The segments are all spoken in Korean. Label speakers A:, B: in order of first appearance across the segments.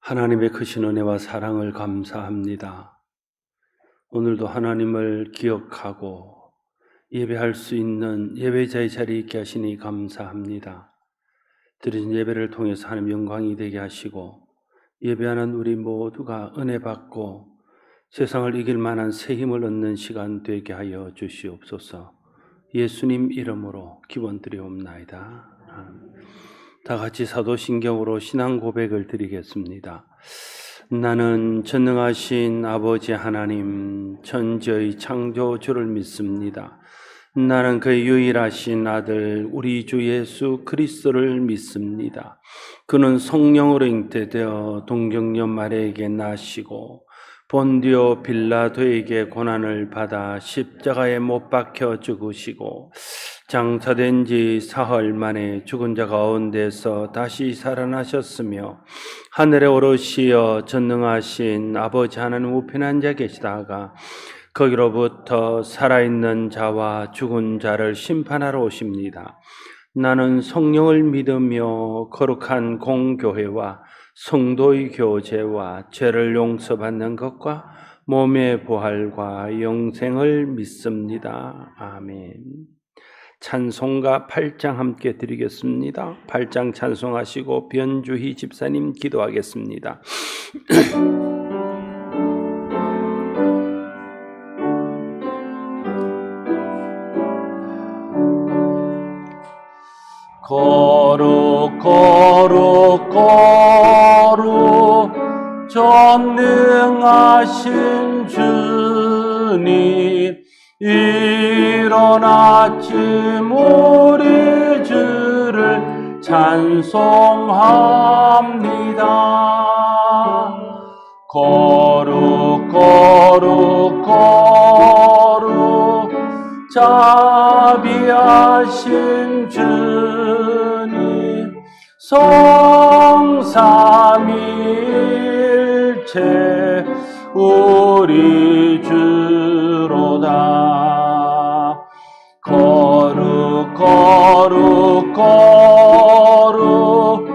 A: 하나님의 크신 은혜와 사랑을 감사합니다. 오늘도 하나님을 기억하고 예배할 수 있는 예배자의 자리에 있게 하시니 감사합니다. 드린 예배를 통해서 하나님 영광이 되게 하시고 예배하는 우리 모두가 은혜 받고 세상을 이길 만한 새 힘을 얻는 시간 되게 하여 주시옵소서. 예수님 이름으로 기원드리옵나이다. 다 같이 사도신경으로 신앙 고백을 드리겠습니다. 나는 전능하신 아버지 하나님 천지의 창조주를 믿습니다. 나는 그의 유일하신 아들 우리 주 예수 그리스도를 믿습니다. 그는 성령으로 잉태되어 동정녀 마리아에게 나시고 본디오 빌라도에게 고난을 받아 십자가에 못 박혀 죽으시고 장사된 지 사흘 만에 죽은 자 가운데서 다시 살아나셨으며 하늘에 오르시어 전능하신 아버지 하나님 우편에 앉아 계시다가 거기로부터 살아있는 자와 죽은 자를 심판하러 오십니다. 나는 성령을 믿으며 거룩한 공교회와 성도의 교제와 죄를 용서받는 것과 몸의 부활과 영생을 믿습니다. 아멘. 찬송가 8장 함께 드리겠습니다. 8장 찬송하시고 변주희 집사님 기도하겠습니다. 거룩 거룩 거룩 전능하신 주님 이른 아침 우리 주를 찬송합니다. 거룩 거룩 거룩 자비하신 주님 성삼일체 우리 주로다. 거룩 거룩 거룩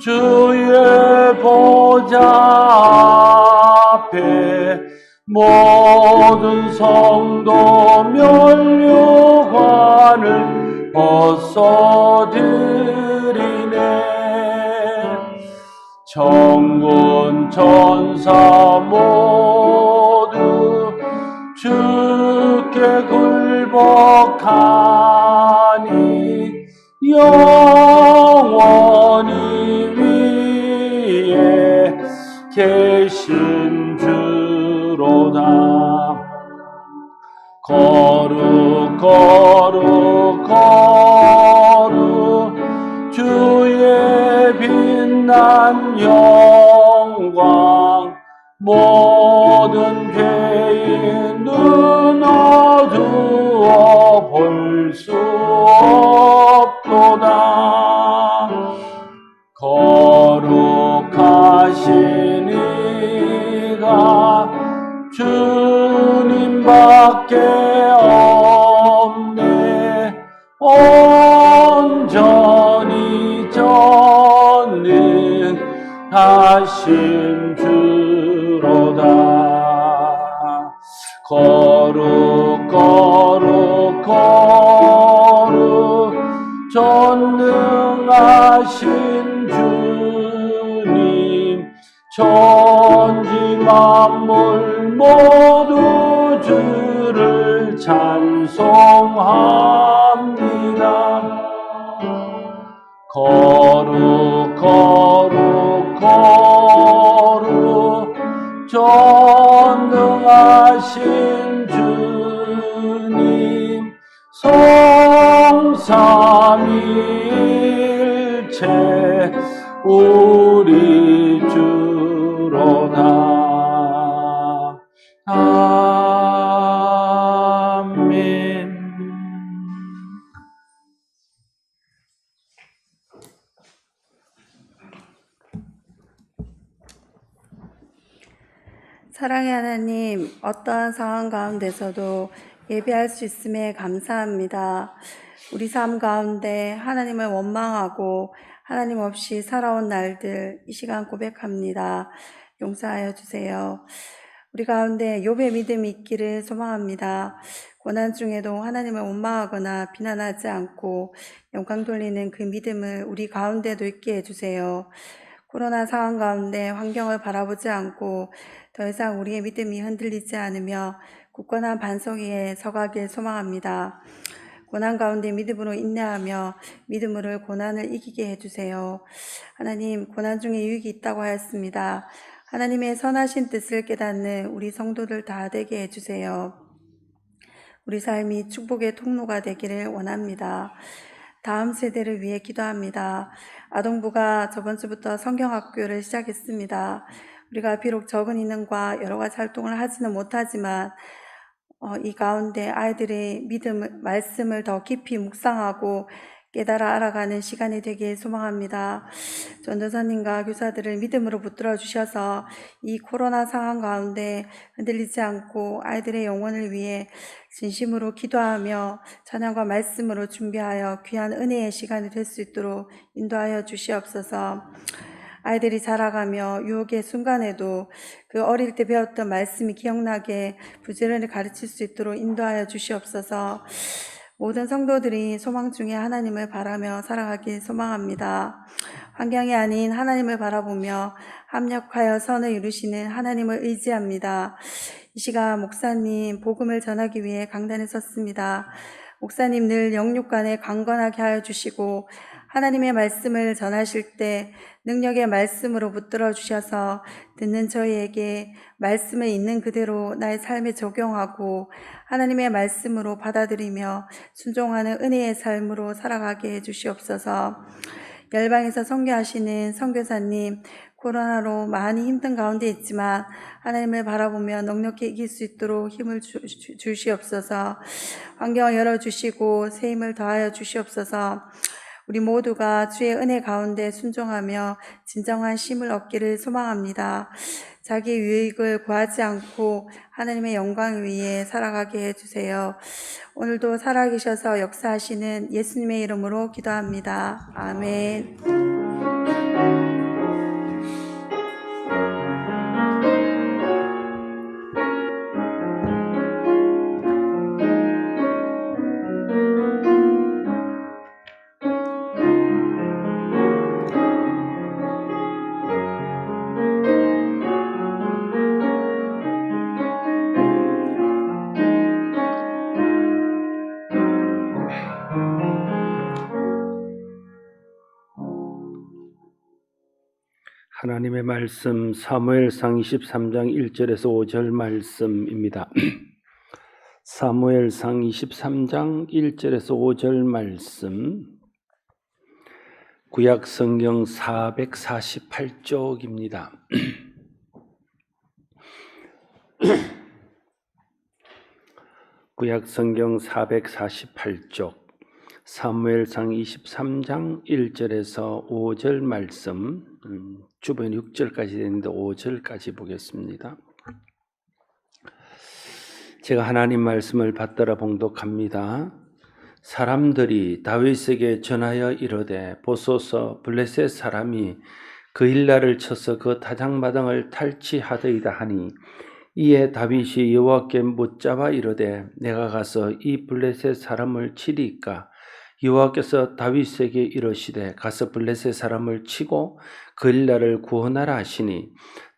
A: 주의 보좌 앞에 모든 성도 면류관을 벗어드리네. 천군 천사 모두 주께 굴복하니 영원히 위에 계신 주로다. 거룩 거룩 거룩 주의 빛난 영광 모든 죄인 눈 어두워 볼 수 없도다. 거룩하신 이가 주님밖에 없네. 온전히 전능하신 주로다. 거룩 거룩 거룩 전능하신 주님 천지 만물 모두 주를 찬송합니다. 거룩 거룩 거룩 전능하신 주님 성삼일체 우리 주로다. 아멘.
B: 사랑의 하나님, 어떠한 상황 가운데서도 예배할 수 있음에 감사합니다. 우리 삶 가운데 하나님을 원망하고 하나님 없이 살아온 날들 이 시간 고백합니다. 용서하여 주세요. 우리 가운데 욥의 믿음이 있기를 소망합니다. 고난 중에도 하나님을 원망하거나 비난하지 않고 영광 돌리는 그 믿음을 우리 가운데도 있게 해주세요. 코로나 상황 가운데 환경을 바라보지 않고 더 이상 우리의 믿음이 흔들리지 않으며 굳건한 반석 위에 서가길 소망합니다. 고난 가운데 믿음으로 인내하며 믿음으로 고난을 이기게 해주세요. 하나님, 고난 중에 유익이 있다고 하였습니다. 하나님의 선하신 뜻을 깨닫는 우리 성도들 다 되게 해주세요. 우리 삶이 축복의 통로가 되기를 원합니다. 다음 세대를 위해 기도합니다. 아동부가 저번 주부터 성경학교를 시작했습니다. 우리가 비록 적은 인원과 여러 가지 활동을 하지는 못하지만 이 가운데 아이들의 말씀을 더 깊이 묵상하고 깨달아 알아가는 시간이 되길 소망합니다. 전도사님과 교사들을 믿음으로 붙들어 주셔서 이 코로나 상황 가운데 흔들리지 않고 아이들의 영혼을 위해 진심으로 기도하며 찬양과 말씀으로 준비하여 귀한 은혜의 시간이 될 수 있도록 인도하여 주시옵소서. 아이들이 자라가며 유혹의 순간에도 그 어릴 때 배웠던 말씀이 기억나게 부지런히 가르칠 수 있도록 인도하여 주시옵소서. 모든 성도들이 소망 중에 하나님을 바라며 살아가길 소망합니다. 환경이 아닌 하나님을 바라보며 합력하여 선을 이루시는 하나님을 의지합니다. 이 시간 목사님 복음을 전하기 위해 강단에 섰습니다. 목사님 늘 영육간에 강건하게 하여 주시고 하나님의 말씀을 전하실 때 능력의 말씀으로 붙들어 주셔서 듣는 저희에게 말씀을 있는 그대로 나의 삶에 적용하고 하나님의 말씀으로 받아들이며 순종하는 은혜의 삶으로 살아가게 해주시옵소서. 열방에서 선교하시는 선교사님, 코로나로 많이 힘든 가운데 있지만 하나님을 바라보며 넉넉히 이길 수 있도록 힘을 주시옵소서. 환경을 열어주시고 새 힘을 더하여 주시옵소서. 우리 모두가 주의 은혜 가운데 순종하며 진정한 쉼을 얻기를 소망합니다. 자기 유익을 구하지 않고 하나님의 영광을 위해 살아가게 해주세요. 오늘도 살아계셔서 역사하시는 예수님의 이름으로 기도합니다. 아멘.
A: 하나님의 말씀 사무엘상 23장 1절에서 5절 말씀입니다. 사무엘상 23장 1절에서 5절 말씀, 구약 성경 448쪽입니다. 구약 성경 448쪽 사무엘상 23장 1절에서 5절 말씀, 주변 6절까지 되는데 5절까지 보겠습니다. 제가 하나님 말씀을 받들어 봉독합니다. 사람들이 다윗에게 전하여 이르되 보소서 블레셋 사람이 그 일날을 쳐서 그 타작마당을 탈취하더이다 하니 이에 다윗이 여호와께 묻잡아 이르되 내가 가서 이 블레셋 사람을 치리이까? 여호와께서 다윗에게 이르시되 가서 블레셋 사람을 치고 그 일날을 구원하라 하시니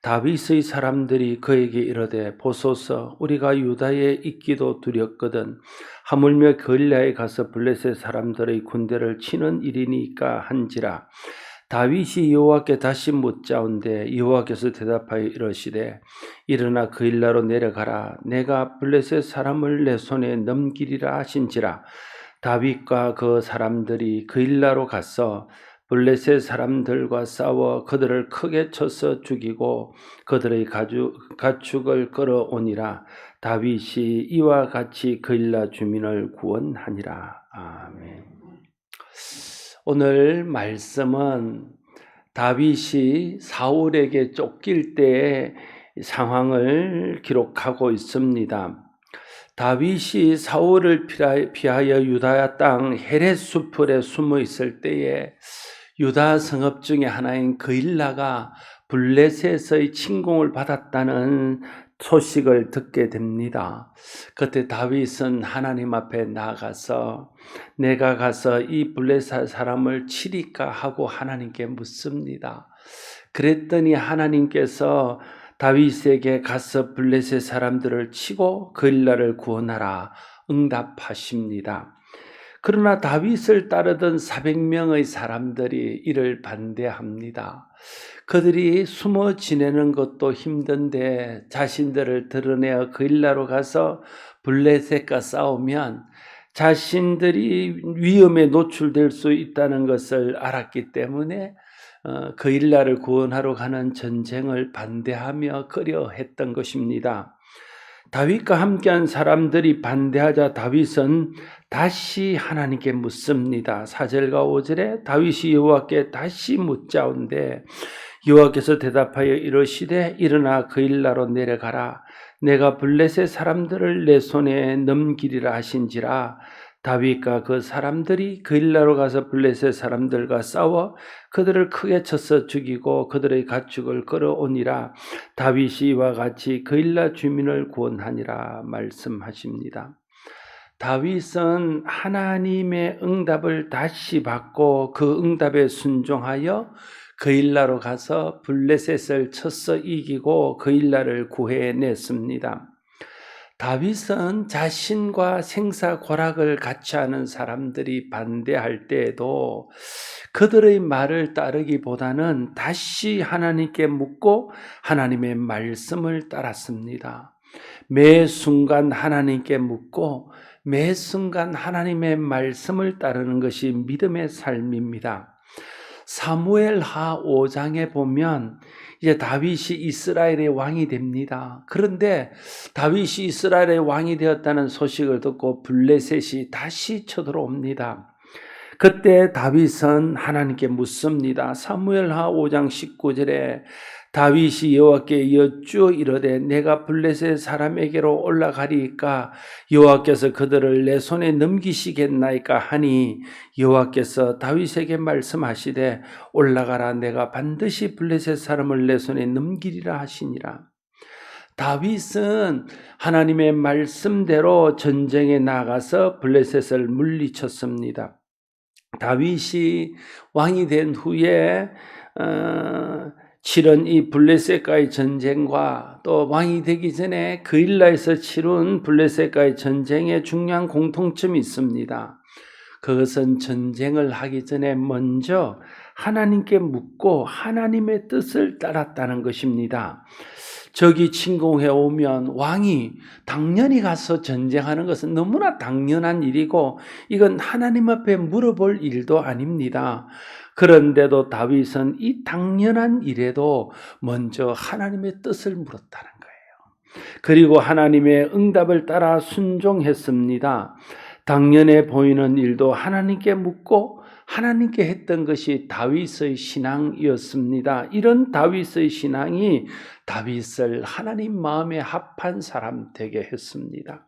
A: 다윗의 사람들이 그에게 이르되 보소서 우리가 유다에 있기도 두렵거든 하물며 그 일날에 가서 블레셋 사람들의 군대를 치는 일이니까 한지라. 다윗이 여호와께 다시 묻자온데 여호와께서 대답하여 이르시되 일어나 그 일나로 내려가라. 내가 블레셋 사람을 내 손에 넘기리라 하신지라. 다윗과 그 사람들이 그 일나로 가서 블레셋 사람들과 싸워 그들을 크게 쳐서 죽이고 그들의 가축을 끌어오니라. 다윗이 이와 같이 그 일나 주민을 구원하니라. 아멘. 오늘 말씀은 다윗이 사울에게 쫓길 때의 상황을 기록하고 있습니다. 다윗이 사울을 피하여 유다 땅 헤렛 수풀에 숨어 있을 때에 유다 성읍 중에 하나인 그일라가 블레셋의 침공을 받았다는 소식을 듣게 됩니다. 그때 다윗은 하나님 앞에 나가서 내가 가서 이 블레셋 사람을 치리까 하고 하나님께 묻습니다. 그랬더니 하나님께서 다윗에게 가서 블레셋 사람들을 치고 그일라를 구원하라 응답하십니다. 그러나 다윗을 따르던 400명의 사람들이 이를 반대합니다. 그들이 숨어 지내는 것도 힘든데 자신들을 드러내어 그일라로 가서 블레셋과 싸우면 자신들이 위험에 노출될 수 있다는 것을 알았기 때문에 그일라를 구원하러 가는 전쟁을 반대하며 꺼려했던 것입니다. 다윗과 함께한 사람들이 반대하자 다윗은 다시 하나님께 묻습니다. 4절과 5절에 다윗이 여호와께 다시 묻자온데 여호와께서 대답하여 이르시되 일어나 그일라로 내려가라. 내가 블레셋 사람들을 내 손에 넘기리라 하신지라. 다윗과 그 사람들이 그일라로 가서 블레셋 사람들과 싸워 그들을 크게 쳐서 죽이고 그들의 가축을 끌어오니라. 다윗이 이와 같이 그일라 주민을 구원하니라 말씀하십니다. 다윗은 하나님의 응답을 다시 받고 그 응답에 순종하여 그일라로 가서 블레셋을 쳐서 이기고 그일라를 구해냈습니다. 다윗은 자신과 생사고락을 같이 하는 사람들이 반대할 때에도 그들의 말을 따르기보다는 다시 하나님께 묻고 하나님의 말씀을 따랐습니다. 매 순간 하나님께 묻고 매 순간 하나님의 말씀을 따르는 것이 믿음의 삶입니다. 사무엘하 5장에 보면 이제 다윗이 이스라엘의 왕이 됩니다. 그런데 다윗이 이스라엘의 왕이 되었다는 소식을 듣고 블레셋이 다시 쳐들어옵니다. 그때 다윗은 하나님께 묻습니다. 사무엘하 5장 19절에 다윗이 여호와께 여쭈어 이르되 내가 블레셋 사람에게로 올라가리이까 여호와께서 그들을 내 손에 넘기시겠나이까 하니 여호와께서 다윗에게 말씀하시되 올라가라. 내가 반드시 블레셋 사람을 내 손에 넘기리라 하시니라. 다윗은 하나님의 말씀대로 전쟁에 나가서 블레셋을 물리쳤습니다. 다윗이 왕이 된 후에 치른 이 블레셋과의 전쟁과 또 왕이 되기 전에 그일라에서 치룬 블레셋과의 전쟁에 중요한 공통점이 있습니다. 그것은 전쟁을 하기 전에 먼저 하나님께 묻고 하나님의 뜻을 따랐다는 것입니다. 적이 침공해 오면 왕이 당연히 가서 전쟁하는 것은 너무나 당연한 일이고 이건 하나님 앞에 물어볼 일도 아닙니다. 그런데도 다윗은 이 당연한 일에도 먼저 하나님의 뜻을 물었다는 거예요. 그리고 하나님의 응답을 따라 순종했습니다. 당연해 보이는 일도 하나님께 묻고 하나님께 했던 것이 다윗의 신앙이었습니다. 이런 다윗의 신앙이 다윗을 하나님 마음에 합한 사람 되게 했습니다.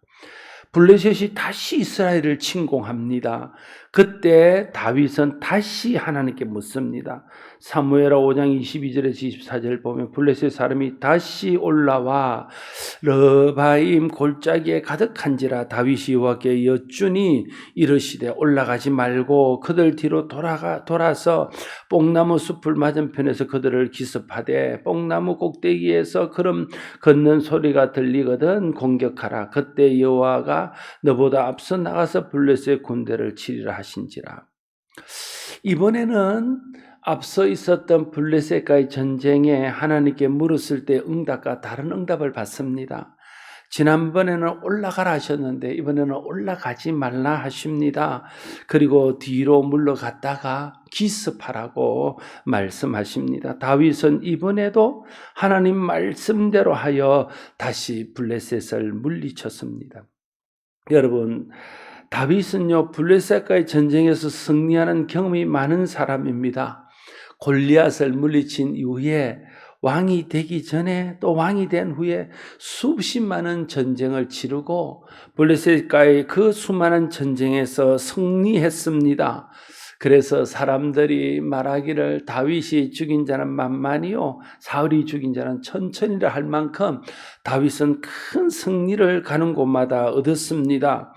A: 블레셋이 다시 이스라엘을 침공합니다. 그때 다윗은 다시 하나님께 묻습니다. 사무엘하 5장 22절에서 24절 보면 블레셋 사람이 다시 올라와 르바임 골짜기에 가득한지라. 다윗이 여호와께 여쭈니 이르시되 올라가지 말고 그들 뒤로 돌아서 뽕나무 숲을 맞은편에서 그들을 기습하되 뽕나무 꼭대기에서 걸음 걷는 소리가 들리거든 공격하라. 그때 여호와가 너보다 앞서 나가서 블레셋 군대를 치리라 하신지라. 이번에는 앞서 있었던 블레셋과의 전쟁에 하나님께 물었을 때 응답과 다른 응답을 받습니다. 지난번에는 올라가라 하셨는데 이번에는 올라가지 말라 하십니다. 그리고 뒤로 물러갔다가 기습하라고 말씀하십니다. 다윗은 이번에도 하나님 말씀대로 하여 다시 블레셋을 물리쳤습니다. 여러분, 다윗은요 블레셋과의 전쟁에서 승리하는 경험이 많은 사람입니다. 골리앗을 물리친 이후에 왕이 되기 전에 또 왕이 된 후에 수십 많은 전쟁을 치르고 블레셋과의 그 수많은 전쟁에서 승리했습니다. 그래서 사람들이 말하기를 다윗이 죽인 자는 만만이요 사울이 죽인 자는 천천히라 할 만큼 다윗은 큰 승리를 가는 곳마다 얻었습니다.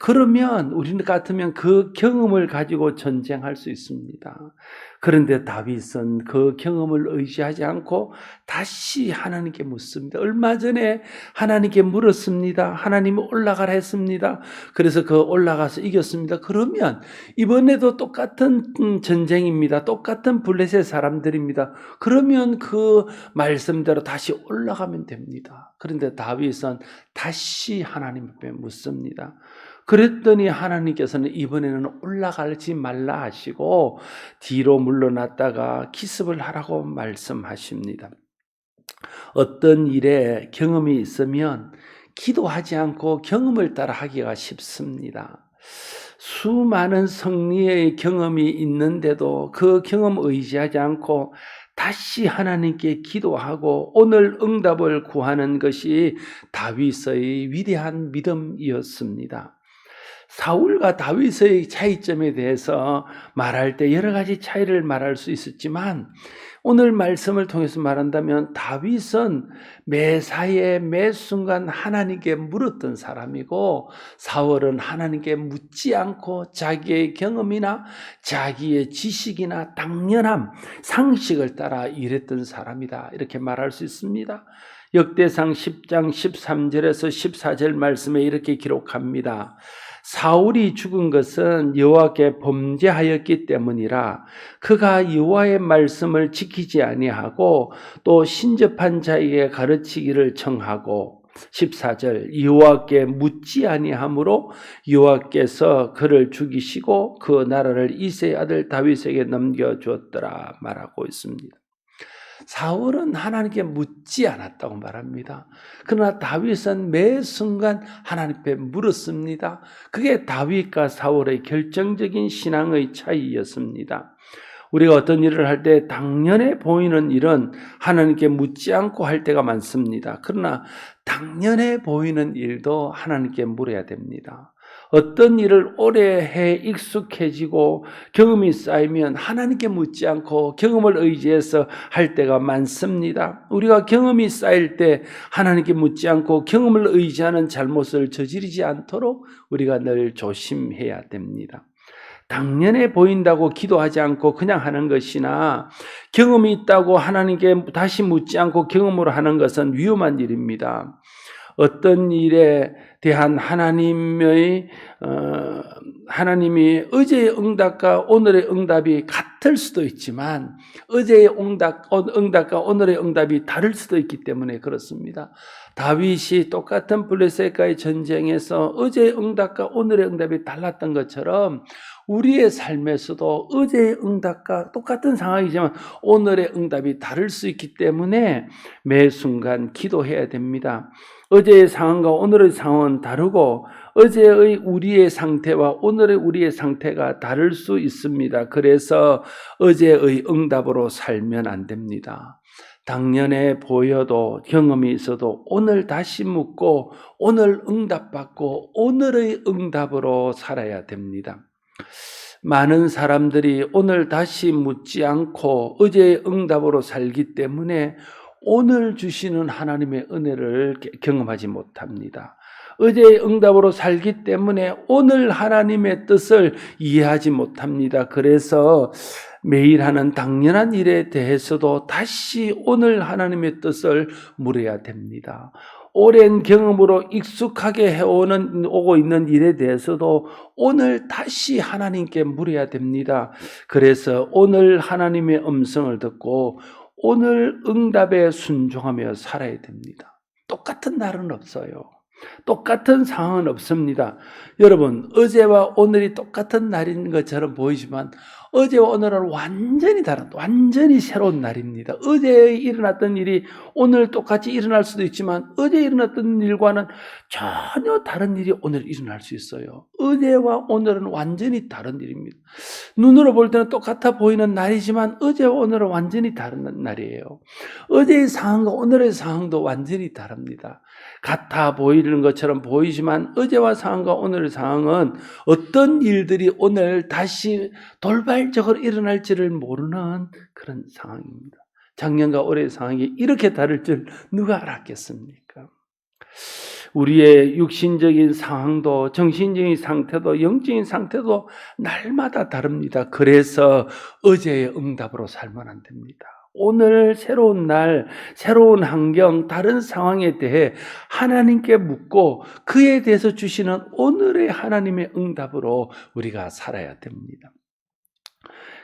A: 그러면 우리 같으면 그 경험을 가지고 전쟁할 수 있습니다. 그런데 다윗은 그 경험을 의지하지 않고 다시 하나님께 묻습니다. 얼마 전에 하나님께 물었습니다. 하나님이 올라가라 했습니다. 그래서 그 올라가서 이겼습니다. 그러면 이번에도 똑같은 전쟁입니다. 똑같은 블레셋 사람들입니다. 그러면 그 말씀대로 다시 올라가면 됩니다. 그런데 다윗은 다시 하나님 앞에 묻습니다. 그랬더니 하나님께서는 이번에는 올라가지 말라 하시고 뒤로 물러났다가 기습을 하라고 말씀하십니다. 어떤 일에 경험이 있으면 기도하지 않고 경험을 따라 하기가 쉽습니다. 수많은 승리의 경험이 있는데도 그 경험 의지하지 않고 다시 하나님께 기도하고 오늘 응답을 구하는 것이 다윗의 위대한 믿음이었습니다. 사울과 다윗의 차이점에 대해서 말할 때 여러 가지 차이를 말할 수 있었지만 오늘 말씀을 통해서 말한다면 다윗은 매사에 매 순간 하나님께 물었던 사람이고 사울은 하나님께 묻지 않고 자기의 경험이나 자기의 지식이나 당연함, 상식을 따라 일했던 사람이다. 이렇게 말할 수 있습니다. 역대상 10장 13절에서 14절 말씀에 이렇게 기록합니다. 사울이 죽은 것은 여호와께 범죄하였기 때문이라 그가 여호와의 말씀을 지키지 아니하고 또 신접한 자에게 가르치기를 청하고 14절 여호와께 묻지 아니하므로 여호와께서 그를 죽이시고 그 나라를 이새의 아들 다윗에게 넘겨주었더라 말하고 있습니다. 사울은 하나님께 묻지 않았다고 말합니다. 그러나 다윗은 매 순간 하나님 앞에 물었습니다. 그게 다윗과 사울의 결정적인 신앙의 차이였습니다. 우리가 어떤 일을 할 때 당연해 보이는 일은 하나님께 묻지 않고 할 때가 많습니다. 그러나 당연해 보이는 일도 하나님께 물어야 됩니다. 어떤 일을 오래 해 익숙해지고 경험이 쌓이면 하나님께 묻지 않고 경험을 의지해서 할 때가 많습니다. 우리가 경험이 쌓일 때 하나님께 묻지 않고 경험을 의지하는 잘못을 저지르지 않도록 우리가 늘 조심해야 됩니다. 당연해 보인다고 기도하지 않고 그냥 하는 것이나 경험이 있다고 하나님께 다시 묻지 않고 경험으로 하는 것은 위험한 일입니다. 어떤 일에 대한 하나님이 어제의 응답과 오늘의 응답이 같을 수도 있지만 어제의 응답과 오늘의 응답이 다를 수도 있기 때문에 그렇습니다. 다윗이 똑같은 블레셋과의 전쟁에서 어제의 응답과 오늘의 응답이 달랐던 것처럼 우리의 삶에서도 어제의 응답과 똑같은 상황이지만 오늘의 응답이 다를 수 있기 때문에 매 순간 기도해야 됩니다. 어제의 상황과 오늘의 상황은 다르고 어제의 우리의 상태와 오늘의 우리의 상태가 다를 수 있습니다. 그래서 어제의 응답으로 살면 안 됩니다. 당연해 보여도 경험이 있어도 오늘 다시 묻고 오늘 응답받고 오늘의 응답으로 살아야 됩니다. 많은 사람들이 오늘 다시 묻지 않고 어제의 응답으로 살기 때문에 오늘 주시는 하나님의 은혜를 경험하지 못합니다. 어제의 응답으로 살기 때문에 오늘 하나님의 뜻을 이해하지 못합니다. 그래서 매일 하는 당연한 일에 대해서도 다시 오늘 하나님의 뜻을 물어야 됩니다. 오랜 경험으로 익숙하게 오고 있는 일에 대해서도 오늘 다시 하나님께 물어야 됩니다. 그래서 오늘 하나님의 음성을 듣고 오늘 응답에 순종하며 살아야 됩니다. 똑같은 날은 없어요. 똑같은 상황은 없습니다. 여러분, 어제와 오늘이 똑같은 날인 것처럼 보이지만 어제와 오늘은 완전히 다른, 완전히 새로운 날입니다. 어제 일어났던 일이 오늘 똑같이 일어날 수도 있지만 어제 일어났던 일과는 전혀 다른 일이 오늘 일어날 수 있어요. 어제와 오늘은 완전히 다른 일입니다. 눈으로 볼 때는 똑같아 보이는 날이지만 어제와 오늘은 완전히 다른 날이에요. 어제의 상황과 오늘의 상황도 완전히 다릅니다. 같아 보이는 것처럼 보이지만 어제와 상황과 오늘의 상황은 어떤 일들이 오늘 다시 돌발적으로 일어날지를 모르는 그런 상황입니다. 작년과 올해의 상황이 이렇게 다를 줄 누가 알았겠습니까? 우리의 육신적인 상황도 정신적인 상태도 영적인 상태도 날마다 다릅니다. 그래서 어제의 응답으로 살면 안 됩니다. 오늘 새로운 날, 새로운 환경, 다른 상황에 대해 하나님께 묻고 그에 대해서 주시는 오늘의 하나님의 응답으로 우리가 살아야 됩니다.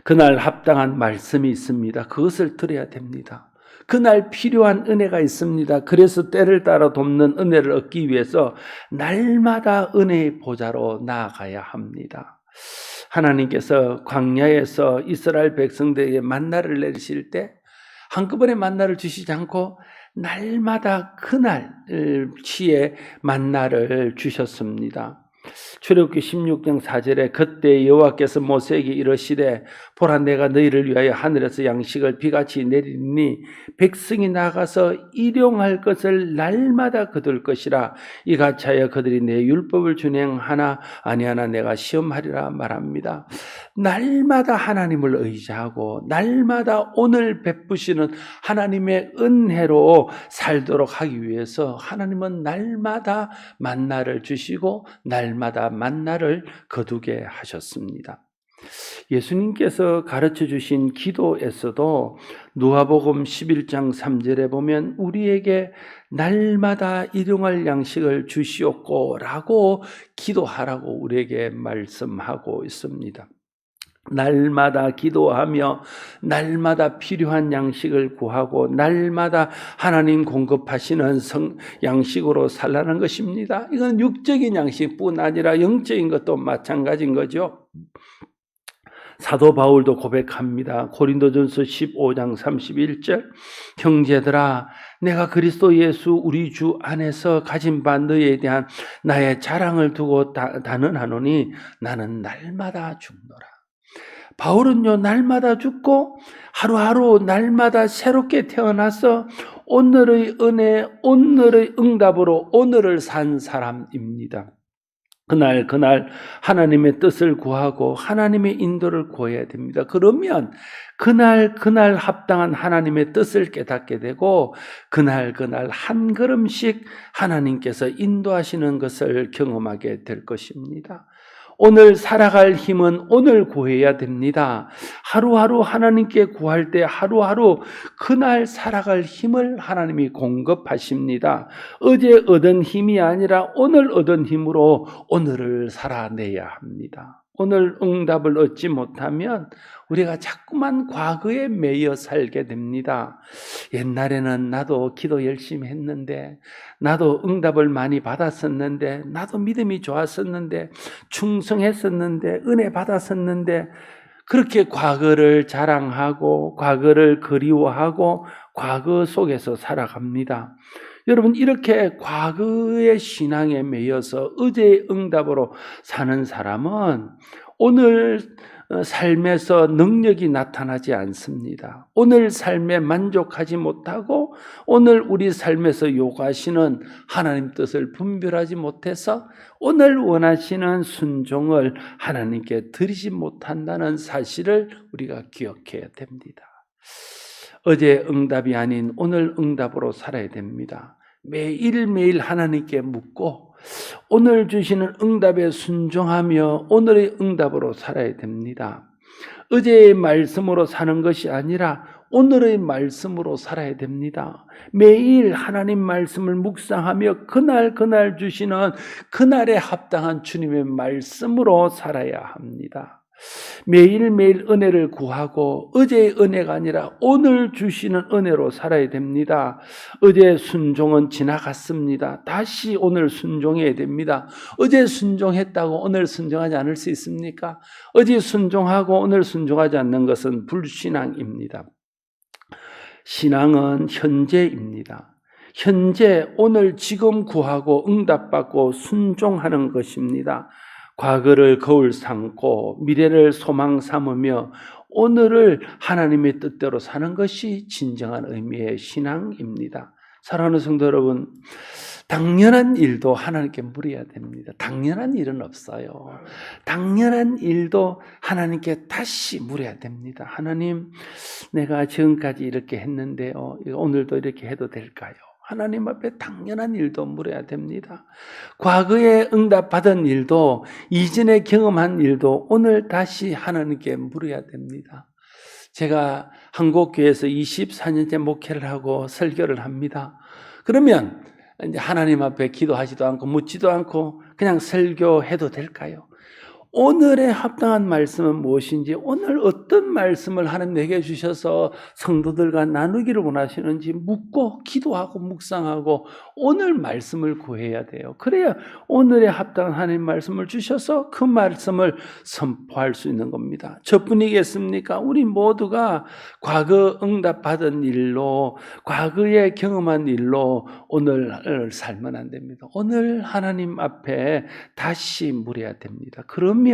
A: 그날 합당한 말씀이 있습니다. 그것을 들어야 됩니다. 그날 필요한 은혜가 있습니다. 그래서 때를 따라 돕는 은혜를 얻기 위해서 날마다 은혜의 보좌로 나아가야 합니다. 하나님께서 광야에서 이스라엘 백성들에게 만나를 내리실 때 한꺼번에 만나를 주시지 않고 날마다 그날 치에 만나를 주셨습니다. 출애굽기 16장 4절에 그때 여호와께서 모세에게 이르시되 보라 내가 너희를 위하여 하늘에서 양식을 비같이 내리니 백성이 나가서 일용할 것을 날마다 거둘 것이라 이같이 하여 그들이 내 율법을 준행하나 아니하나 내가 시험하리라 말합니다. 날마다 하나님을 의지하고 날마다 오늘 베푸시는 하나님의 은혜로 살도록 하기 위해서 하나님은 날마다 만나를 주시고 날마다 만나를 거두게 하셨습니다. 예수님께서 가르쳐 주신 기도에서도 누가복음 11장 3절에 보면 우리에게 날마다 일용할 양식을 주시옵고 라고 기도하라고 우리에게 말씀하고 있습니다. 날마다 기도하며 날마다 필요한 양식을 구하고 날마다 하나님 공급하시는 양식으로 살라는 것입니다. 이건 육적인 양식뿐 아니라 영적인 것도 마찬가지인 거죠. 사도 바울도 고백합니다. 고린도전서 15장 31절 형제들아 내가 그리스도 예수 우리 주 안에서 가진 바 너희에 대한 나의 자랑을 두고 단언하노니 나는 날마다 죽노라. 바울은요 날마다 죽고 하루하루 날마다 새롭게 태어나서 오늘의 은혜, 오늘의 응답으로 오늘을 산 사람입니다. 그날 하나님의 뜻을 구하고 하나님의 인도를 구해야 됩니다. 그러면 그날 합당한 하나님의 뜻을 깨닫게 되고 그날 한 걸음씩 하나님께서 인도하시는 것을 경험하게 될 것입니다. 오늘 살아갈 힘은 오늘 구해야 됩니다. 하루하루 하나님께 구할 때 하루하루 그날 살아갈 힘을 하나님이 공급하십니다. 어제 얻은 힘이 아니라 오늘 얻은 힘으로 오늘을 살아내야 합니다. 오늘 응답을 얻지 못하면 우리가 자꾸만 과거에 매여 살게 됩니다. 옛날에는 나도 기도 열심히 했는데 나도 응답을 많이 받았었는데 나도 믿음이 좋았었는데 충성했었는데 은혜 받았었는데 그렇게 과거를 자랑하고 과거를 그리워하고 과거 속에서 살아갑니다. 여러분 이렇게 과거의 신앙에 매여서 어제의 응답으로 사는 사람은 오늘 삶에서 능력이 나타나지 않습니다. 오늘 삶에 만족하지 못하고 오늘 우리 삶에서 요구하시는 하나님 뜻을 분별하지 못해서 오늘 원하시는 순종을 하나님께 드리지 못한다는 사실을 우리가 기억해야 됩니다. 어제 응답이 아닌 오늘 응답으로 살아야 됩니다. 매일매일 하나님께 묻고 오늘 주시는 응답에 순종하며 오늘의 응답으로 살아야 됩니다. 어제의 말씀으로 사는 것이 아니라 오늘의 말씀으로 살아야 됩니다. 매일 하나님 말씀을 묵상하며 그날 주시는 그날에 합당한 주님의 말씀으로 살아야 합니다. 매일매일 은혜를 구하고 어제의 은혜가 아니라 오늘 주시는 은혜로 살아야 됩니다. 어제 순종은 지나갔습니다. 다시 오늘 순종해야 됩니다. 어제 순종했다고 오늘 순종하지 않을 수 있습니까? 어제 순종하고 오늘 순종하지 않는 것은 불신앙입니다. 신앙은 현재입니다. 현재 오늘 지금 구하고 응답받고 순종하는 것입니다. 과거를 거울 삼고 미래를 소망 삼으며 오늘을 하나님의 뜻대로 사는 것이 진정한 의미의 신앙입니다. 사랑하는 성도 여러분, 당연한 일도 하나님께 물어야 됩니다. 당연한 일은 없어요. 당연한 일도 하나님께 다시 물어야 됩니다. 하나님, 내가 지금까지 이렇게 했는데요, 오늘도 이렇게 해도 될까요? 하나님 앞에 당연한 일도 물어야 됩니다. 과거에 응답받은 일도, 이전에 경험한 일도 오늘 다시 하나님께 물어야 됩니다. 제가 한국교회에서 24년째 목회를 하고 설교를 합니다. 그러면 이제 하나님 앞에 기도하지도 않고 묻지도 않고 그냥 설교해도 될까요? 오늘의 합당한 말씀은 무엇인지, 오늘 어떤 말씀을 하나님 내게 주셔서 성도들과 나누기를 원하시는지 묻고 기도하고 묵상하고 오늘 말씀을 구해야 돼요. 그래야 오늘의 합당한 하나님 말씀을 주셔서 그 말씀을 선포할 수 있는 겁니다. 저뿐이겠습니까? 우리 모두가 과거 응답받은 일로, 과거에 경험한 일로 오늘 살면 안 됩니다. 오늘 하나님 앞에 다시 물어야 됩니다. 그러면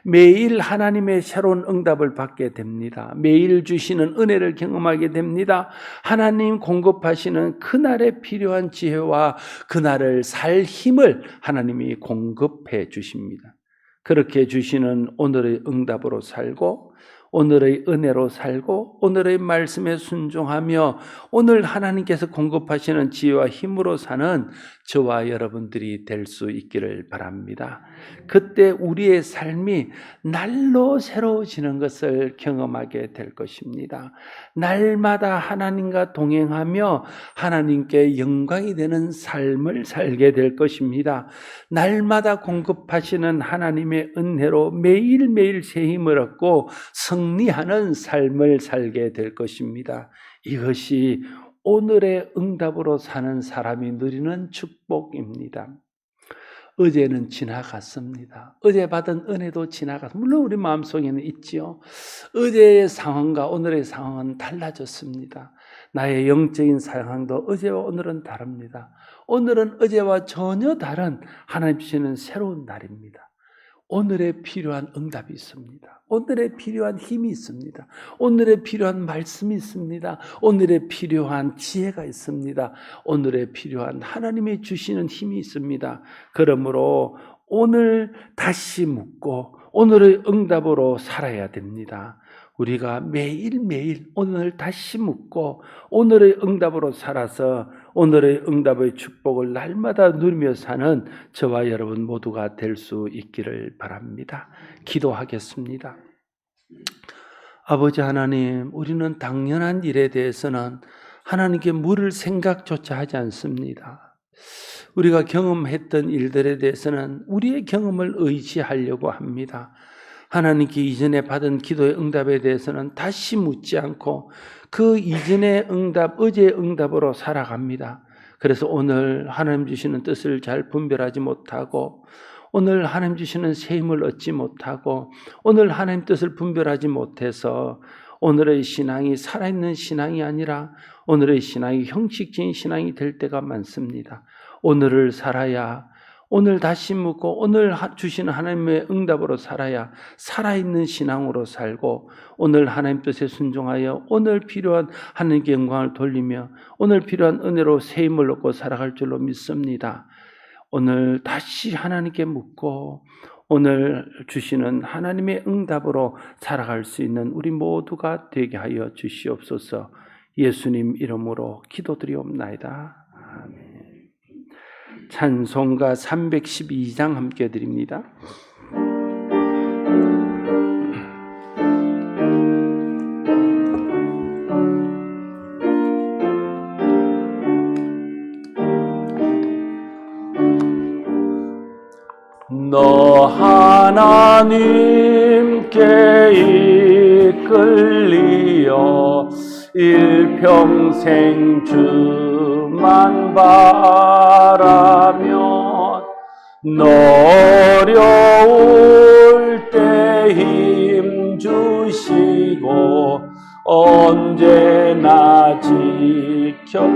A: 매일 하나님의 새로운 응답을 받게 됩니다. 매일 주시는 은혜를 경험하게 됩니다. 하나님 공급하시는 그날에 필요한 지혜와 그날을 살 힘을 하나님이 공급해 주십니다. 그렇게 주시는 오늘의 응답으로 살고, 오늘의 은혜로 살고, 오늘의 말씀에 순종하며 오늘 하나님께서 공급하시는 지혜와 힘으로 사는 저와 여러분들이 될 수 있기를 바랍니다. 그때 우리의 삶이 날로 새로워지는 것을 경험하게 될 것입니다. 날마다 하나님과 동행하며 하나님께 영광이 되는 삶을 살게 될 것입니다. 날마다 공급하시는 하나님의 은혜로 매일매일 새 힘을 얻고 승리하는 삶을 살게 될 것입니다. 이것이 오늘의 응답으로 사는 사람이 누리는 축복입니다. 어제는 지나갔습니다. 어제 받은 은혜도 지나갔습니다. 물론 우리 마음속에는 있지요. 어제의 상황과 오늘의 상황은 달라졌습니다. 나의 영적인 상황도 어제와 오늘은 다릅니다. 오늘은 어제와 전혀 다른 하나님 주시는 새로운 날입니다. 오늘에 필요한 응답이 있습니다. 오늘에 필요한 힘이 있습니다. 오늘에 필요한 말씀이 있습니다. 오늘에 필요한 지혜가 있습니다. 오늘에 필요한 하나님이 주시는 힘이 있습니다. 그러므로 오늘 다시 묻고 오늘의 응답으로 살아야 됩니다. 우리가 매일매일 오늘 다시 묻고 오늘의 응답으로 살아서 오늘의 응답의 축복을 날마다 누리며 사는 저와 여러분 모두가 될 수 있기를 바랍니다. 기도하겠습니다. 아버지 하나님, 우리는 당연한 일에 대해서는 하나님께 물을 생각조차 하지 않습니다. 우리가 경험했던 일들에 대해서는 우리의 경험을 의지하려고 합니다. 하나님께 이전에 받은 기도의 응답에 대해서는 다시 묻지 않고 그 이전의 응답, 어제의 응답으로 살아갑니다. 그래서 오늘 하나님 주시는 뜻을 잘 분별하지 못하고, 오늘 하나님 주시는 새 힘을 얻지 못하고, 오늘 하나님 뜻을 분별하지 못해서 오늘의 신앙이 살아있는 신앙이 아니라 오늘의 신앙이 형식적인 신앙이 될 때가 많습니다. 오늘을 살아야, 오늘 다시 묻고 오늘 주시는 하나님의 응답으로 살아야 살아있는 신앙으로 살고, 오늘 하나님 뜻에 순종하여 오늘 필요한 하나님께 영광을 돌리며 오늘 필요한 은혜로 새 힘을 얻고 살아갈 줄로 믿습니다. 오늘 다시 하나님께 묻고 오늘 주시는 하나님의 응답으로 살아갈 수 있는 우리 모두가 되게 하여 주시옵소서. 예수님 이름으로 기도드리옵나이다. 아멘. 찬송가 312장 함께 드립니다. 너 하나님께 이끌리어 일평생 주만 바라면 너 어려울 때 힘 주시고 언제나 지켜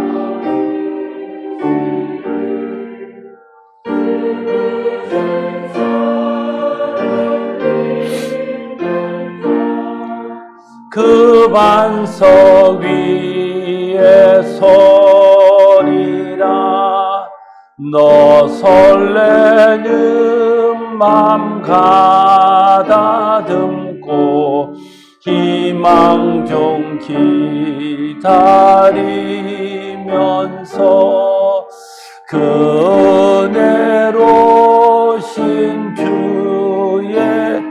A: 그 반석 위에 서리라. 너 설레는 맘 가다듬고 희망 좀 기다리면서 그 은혜로신 주의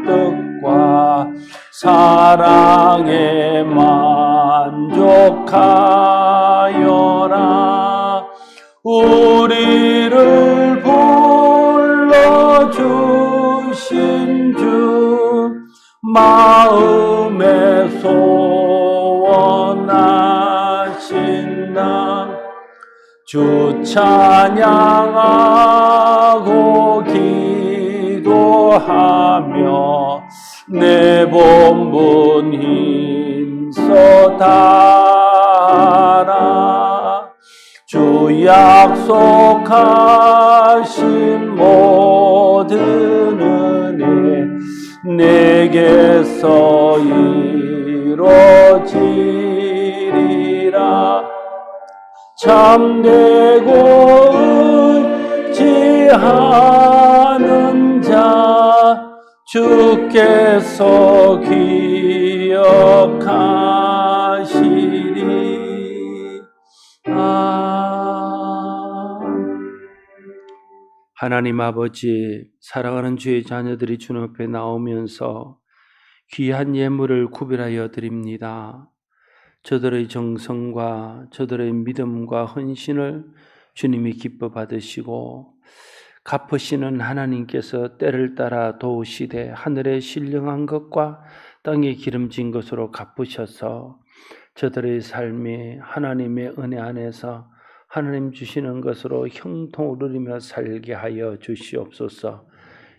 A: 뜻과 사랑에 만족하여라. 우리를 불러주신 주 마음에 소원하신 나 주 찬양하고 기도하며 내 본분 힘써 다하라. 주 약속하신 모든 은혜 내게서 이루어지리라. 참되고 의지하는 자 주께서 기억하시리. 하나님 아버지, 사랑하는 주의 자녀들이 주님 앞에 나오면서 귀한 예물을 구별하여 드립니다. 저들의 정성과 저들의 믿음과 헌신을 주님이 기뻐 받으시고 갚으시는 하나님께서 때를 따라 도우시되 하늘에 신령한 것과 땅에 기름진 것으로 갚으셔서 저들의 삶이 하나님의 은혜 안에서 하나님 주시는 것으로 형통을 누리며 살게 하여 주시옵소서.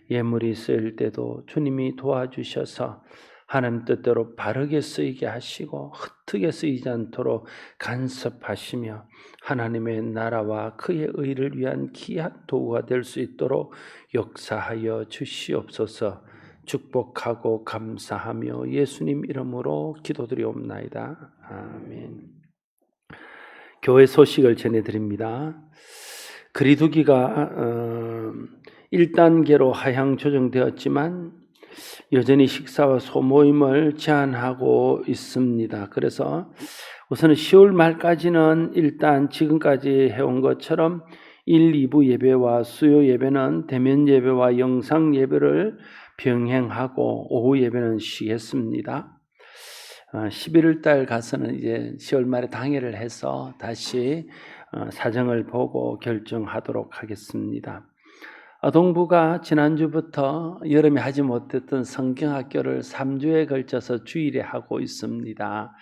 A: 예물이 쓰일 때도 주님이 도와주셔서 하나님 뜻대로 바르게 쓰이게 하시고 흩트게 쓰이지 않도록 간섭하시며 하나님의 나라와 그의 의를 위한 귀한 도구가 될 수 있도록 역사하여 주시옵소서. 축복하고 감사하며 예수님 이름으로 기도드리옵나이다. 아멘. 교회 소식을 전해드립니다. 거리두기가 1단계로 하향 조정되었지만 여전히 식사와 소모임을 제한하고 있습니다. 그래서 우선은 10월 말까지는 일단 지금까지 해온 것처럼 1, 2부 예배와 수요 예배는 대면 예배와 영상 예배를 병행하고 오후 예배는 쉬겠습니다. 11월 달 가서는 이제 10월 말에 당회를 해서 다시 사정을 보고 결정하도록 하겠습니다. 동부가 지난주부터 여름에 하지 못했던 성경학교를 3주에 걸쳐서 주일에 하고 있습니다.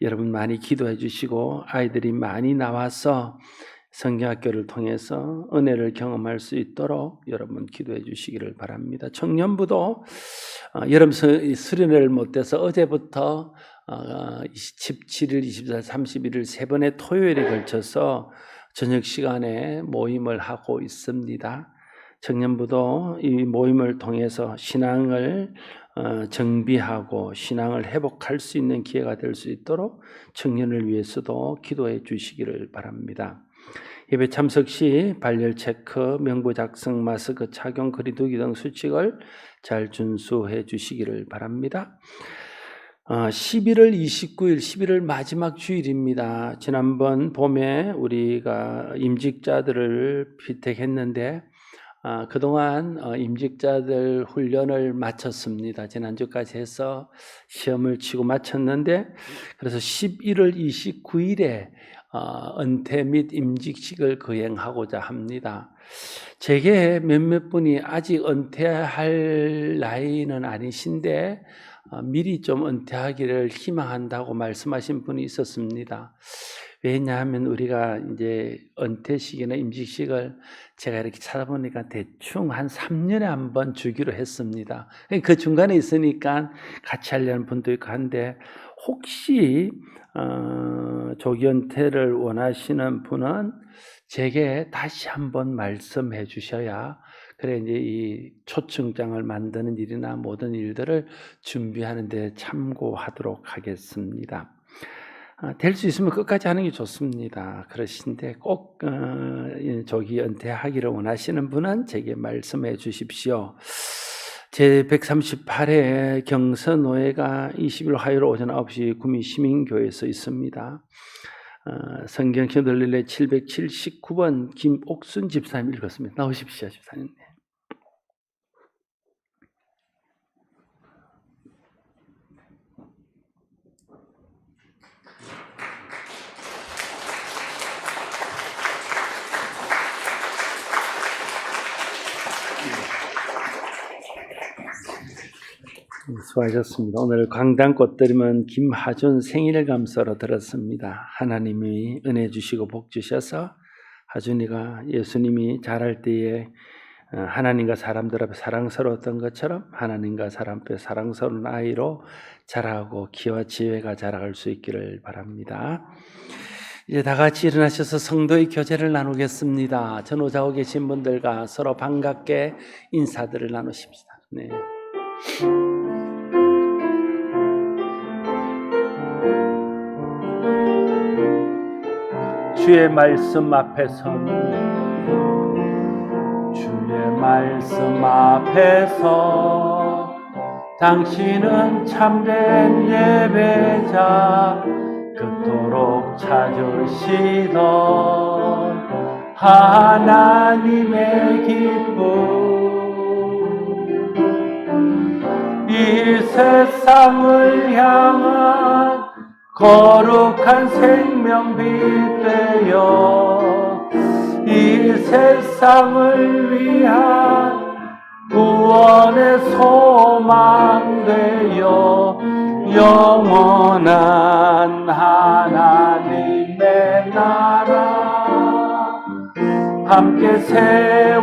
A: 여러분 많이 기도해 주시고 아이들이 많이 나와서 성경학교를 통해서 은혜를 경험할 수 있도록 여러분 기도해 주시기를 바랍니다. 청년부도 여름 수련회를 못해서 어제부터 27일, 24일, 31일 세 번의 토요일에 걸쳐서 저녁 시간에 모임을 하고 있습니다. 청년부도 이 모임을 통해서 신앙을 정비하고 신앙을 회복할 수 있는 기회가 될 수 있도록 청년을 위해서도 기도해 주시기를 바랍니다. 예배 참석 시 발열 체크, 명부 작성, 마스크 착용, 거리두기 등 수칙을 잘 준수해 주시기를 바랍니다. 11월 29일, 11월 마지막 주일입니다. 지난번 봄에 우리가 임직자들을 피택했는데 그동안 임직자들 훈련을 마쳤습니다. 지난주까지 해서 시험을 치고 마쳤는데 그래서 11월 29일에 은퇴 및 임직식을 거행하고자 합니다. 제게 몇몇 분이 아직 은퇴할 나이는 아니신데 미리 좀 은퇴하기를 희망한다고 말씀하신 분이 있었습니다. 왜냐하면 우리가 이제 은퇴식이나 임직식을 제가 이렇게 찾아보니까 대충 한 3년에 한 번 주기로 했습니다. 그 중간에 있으니까 같이 하려는 분도 있고 한데 혹시 조기 은퇴를 원하시는 분은 제게 다시 한번 말씀해 주셔야 그래 이제 이 초청장을 만드는 일이나 모든 일들을 준비하는 데 참고하도록 하겠습니다. 될 수 있으면 끝까지 하는 게 좋습니다. 그러신데 꼭 조기 은퇴하기를 원하시는 분은 제게 말씀해 주십시오. 제 138회 경서노예가 20일 화요일 오전 9시 구미 시민교회에서 있습니다. 성경 신들릴레 779번 김옥순 집사님 읽었습니다. 나오십시오, 집사님. 수고하셨습니다. 오늘 강단 꽃들이면 김하준 생일 감사로 들었습니다. 하나님이 은혜 주시고 복 주셔서 하준이가 예수님이 자랄 때에 하나님과 사람들 앞에 사랑스러웠던 것처럼 하나님과 사람 앞에 사랑스러운 아이로 자라고 기와 지혜가 자라갈 수 있기를 바랍니다. 이제 다 같이 일어나셔서 성도의 교제를 나누겠습니다. 전후좌우 계신 분들과 서로 반갑게 인사들을 나누십시다. 네. 주의 말씀 앞에서 당신은 참된 예배자 그토록 찾으시던 하나님의 기쁨 이 세상을 향한 거룩한 생명빛 되어 이 세상을 위한 구원의 소망 되어 영원한 하나님의 나라 함께 세워가리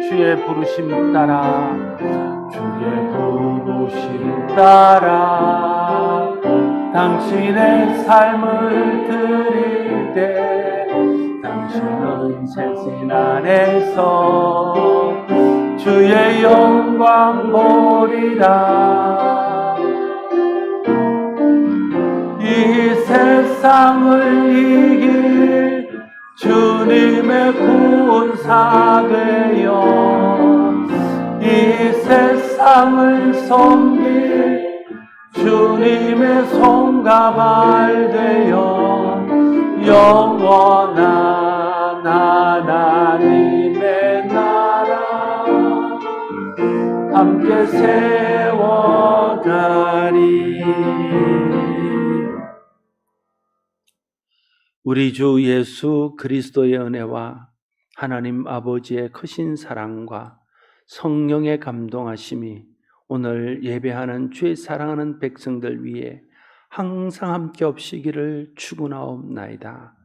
A: 주의 부르심 따라 당신의 삶을 드릴 때 당신은 세신 안에서 주의 영광 보리라 이 세상을 이길 주님의 군사 되어 이 세상을 섬길 주님의 손가발 되어 영원한 하나님의 나라 함께 세워가리. 우리 주 예수 그리스도의 은혜와 하나님 아버지의 크신 사랑과 성령의 감동하심이 오늘 예배하는 주의 사랑하는 백성들 위에 항상 함께 없이기를 축원하옵나이다.